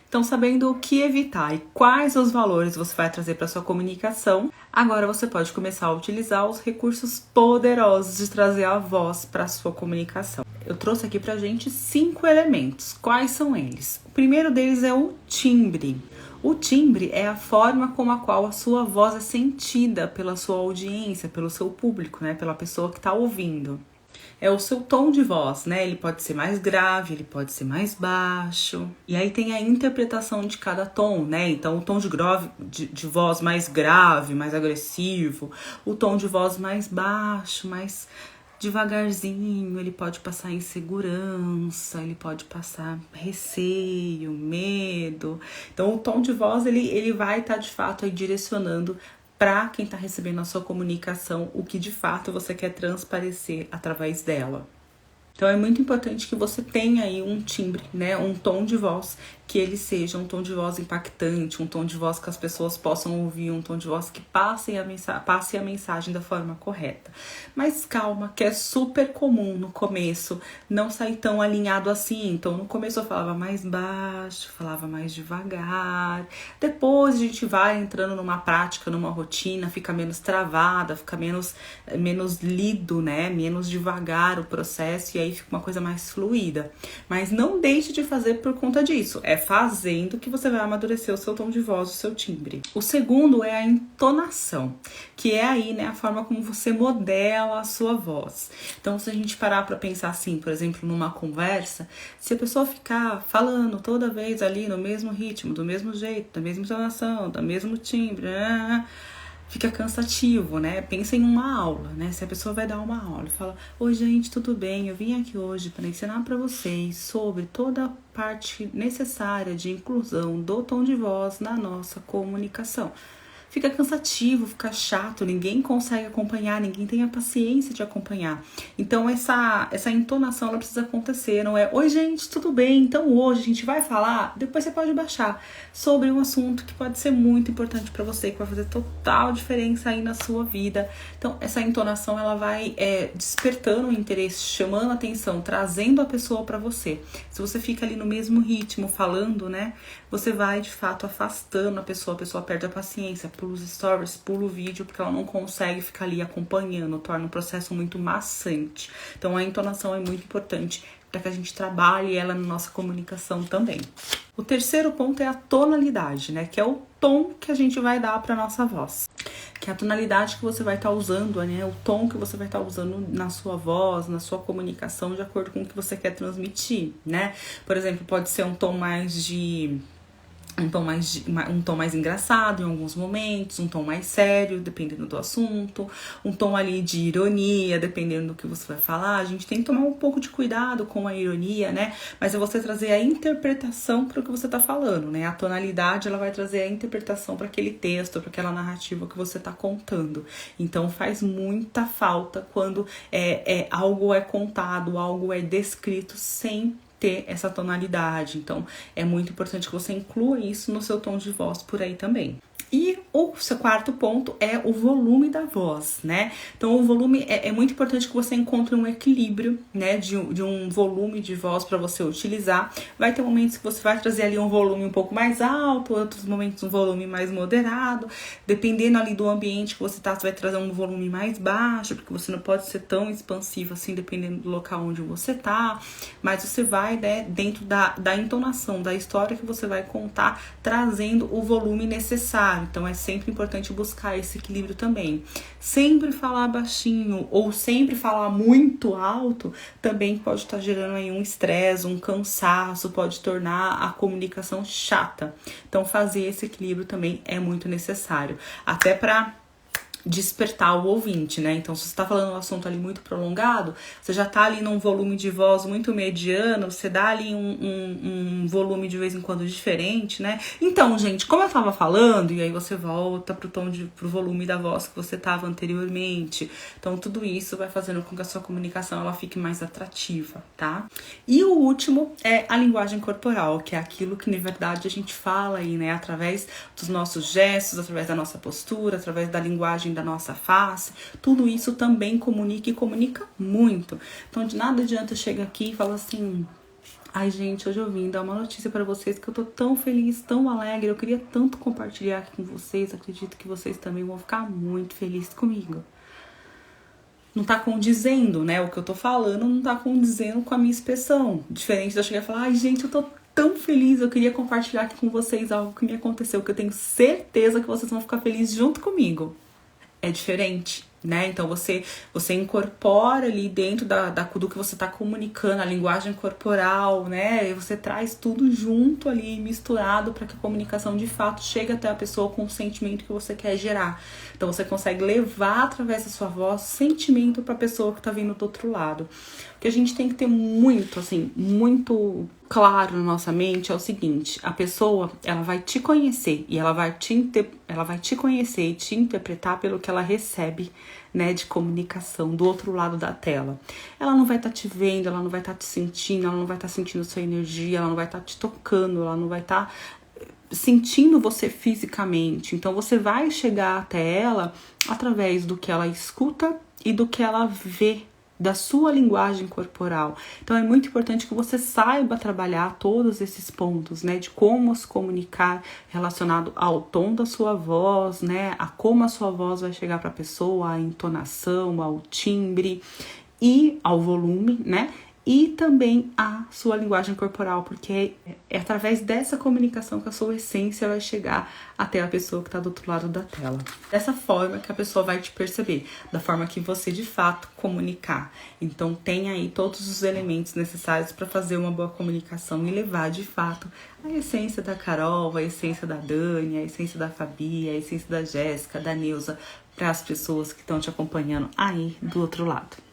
Então, sabendo o que evitar e quais os valores você vai trazer para sua comunicação, agora você pode começar a utilizar os recursos poderosos de trazer a voz para a sua comunicação. Eu trouxe aqui pra gente 5 elementos. Quais são eles? O primeiro deles é o timbre. O timbre é a forma com a qual a sua voz é sentida pela sua audiência, pelo seu público, né? Pela pessoa que está ouvindo. É o seu tom de voz, né? Ele pode ser mais grave, ele pode ser mais baixo. E aí tem a interpretação de cada tom, né? Então, o tom de voz mais grave, mais agressivo. O tom de voz mais baixo, mais devagarzinho. Ele pode passar insegurança, ele pode passar receio, medo. Então, o tom de voz, ele vai estar, de fato, aí direcionando para quem está recebendo a sua comunicação, o que de fato você quer transparecer através dela. Então é muito importante que você tenha aí um timbre, né, um tom de voz, que ele seja um tom de voz impactante, um tom de voz que as pessoas possam ouvir, um tom de voz que passe a mensagem da forma correta. Mas calma, que é super comum no começo não sair tão alinhado assim. Então no começo eu falava mais baixo, falava mais devagar. Depois a gente vai entrando numa prática, numa rotina, fica menos travada, fica menos lido, né, menos devagar o processo, e aí fica uma coisa mais fluida. Mas não deixe de fazer por conta disso. É fazendo que você vai amadurecer o seu tom de voz, o seu timbre. O segundo é a entonação, que é aí, né, a forma como você modela a sua voz. Então, se a gente parar para pensar assim, por exemplo, numa conversa, se a pessoa ficar falando toda vez ali no mesmo ritmo, do mesmo jeito, da mesma entonação, do mesmo timbre, fica cansativo, né? Pensa em uma aula, né? Se a pessoa vai dar uma aula e fala: oi, gente, tudo bem? Eu vim aqui hoje para ensinar para vocês sobre toda a parte necessária de inclusão do tom de voz na nossa comunicação. Fica cansativo, fica chato, ninguém consegue acompanhar, ninguém tem a paciência de acompanhar. Então essa entonação ela precisa acontecer, não é: oi, gente, tudo bem? Então hoje a gente vai falar, depois você pode baixar, sobre um assunto que pode ser muito importante para você, que vai fazer total diferença aí na sua vida. Então essa entonação ela vai despertando o interesse, chamando a atenção, trazendo a pessoa para você. Se você fica ali no mesmo ritmo falando, né, você vai de fato afastando a pessoa perde a paciência, pula os stories, pula o vídeo, porque ela não consegue ficar ali acompanhando, torna o processo muito maçante. Então a entonação é muito importante para que a gente trabalhe ela na nossa comunicação também. O terceiro ponto é a tonalidade, né, que é o tom que a gente vai dar para nossa voz, que é a tonalidade que você vai estar usando, né, o tom que você vai estar usando na sua voz, na sua comunicação, de acordo com o que você quer transmitir, né? Por exemplo, pode ser um tom mais engraçado em alguns momentos, um tom mais sério, dependendo do assunto, um tom ali de ironia, dependendo do que você vai falar. A gente tem que tomar um pouco de cuidado com a ironia, né? Mas é você trazer a interpretação para o que você tá falando, né? A tonalidade, ela vai trazer a interpretação para aquele texto, para aquela narrativa que você tá contando. Então faz muita falta quando algo é contado, algo é descrito sem ter essa tonalidade. Então é muito importante que você inclua isso no seu tom de voz por aí também. E o seu quarto ponto é o volume da voz, né? Então o volume é muito importante que você encontre um equilíbrio, né, de um volume de voz para você utilizar. Vai ter momentos que você vai trazer ali um volume um pouco mais alto, outros momentos um volume mais moderado. Dependendo ali do ambiente que você tá, você vai trazer um volume mais baixo, porque você não pode ser tão expansivo assim, dependendo do local onde você tá. Mas você vai, né, dentro da entonação, da história que você vai contar, trazendo o volume necessário. Então é sempre importante buscar esse equilíbrio também. Sempre falar baixinho ou sempre falar muito alto também pode estar gerando aí um estresse, um cansaço, pode tornar a comunicação chata. Então fazer esse equilíbrio também é muito necessário, até para despertar o ouvinte, né? Então, se você tá falando um assunto ali muito prolongado, você já tá ali num volume de voz muito mediano, você dá ali um volume de vez em quando diferente, né? Então, gente, como eu tava falando, e aí você volta pro volume da voz que você tava anteriormente. Então, tudo isso vai fazendo com que a sua comunicação ela fique mais atrativa, tá? E o último é a linguagem corporal, que é aquilo que, na verdade, a gente fala aí, né? Através dos nossos gestos, através da nossa postura, através da linguagem da nossa face, tudo isso também comunica e comunica muito. Então de nada adianta chegar aqui e falar assim: Ai, gente, hoje eu vim dar uma notícia pra vocês que eu tô tão feliz, tão alegre. Eu queria tanto compartilhar aqui com vocês. Acredito que vocês também vão ficar muito felizes comigo. Não tá condizendo, né? O que eu tô falando não tá condizendo com a minha expressão. Diferente de eu chegar e falar, ai, gente, eu tô tão feliz. Eu queria compartilhar aqui com vocês algo que me aconteceu, que eu tenho certeza que vocês vão ficar felizes junto comigo. É diferente, né? Então você incorpora ali dentro do que você tá comunicando, a linguagem corporal, né? E você traz tudo junto ali, misturado, para que a comunicação de fato chegue até a pessoa com o sentimento que você quer gerar. Então você consegue levar através da sua voz sentimento para a pessoa que tá vindo do outro lado. O que a gente tem que ter muito claro na nossa mente é o seguinte: a pessoa, ela vai te conhecer e ela vai te conhecer e te interpretar pelo que ela recebe, né, de comunicação do outro lado da tela. Ela não vai estar te vendo, ela não vai estar te sentindo, ela não vai estar sentindo sua energia, ela não vai estar te tocando, ela não vai estar sentindo você fisicamente. Então você vai chegar até ela através do que ela escuta e do que ela vê, da sua linguagem corporal. Então é muito importante que você saiba trabalhar todos esses pontos, né, de como se comunicar relacionado ao tom da sua voz, né, a como a sua voz vai chegar para a pessoa, a entonação, ao timbre e ao volume, né? E também a sua linguagem corporal, porque é através dessa comunicação que a sua essência vai chegar até a pessoa que está do outro lado da tela. Dessa forma que a pessoa vai te perceber, da forma que você de fato comunicar. Então tem aí todos os elementos necessários para fazer uma boa comunicação e levar de fato a essência da Carol, a essência da Dani, a essência da Fabi, a essência da Jéssica, da Neuza, para as pessoas que estão te acompanhando aí do outro lado.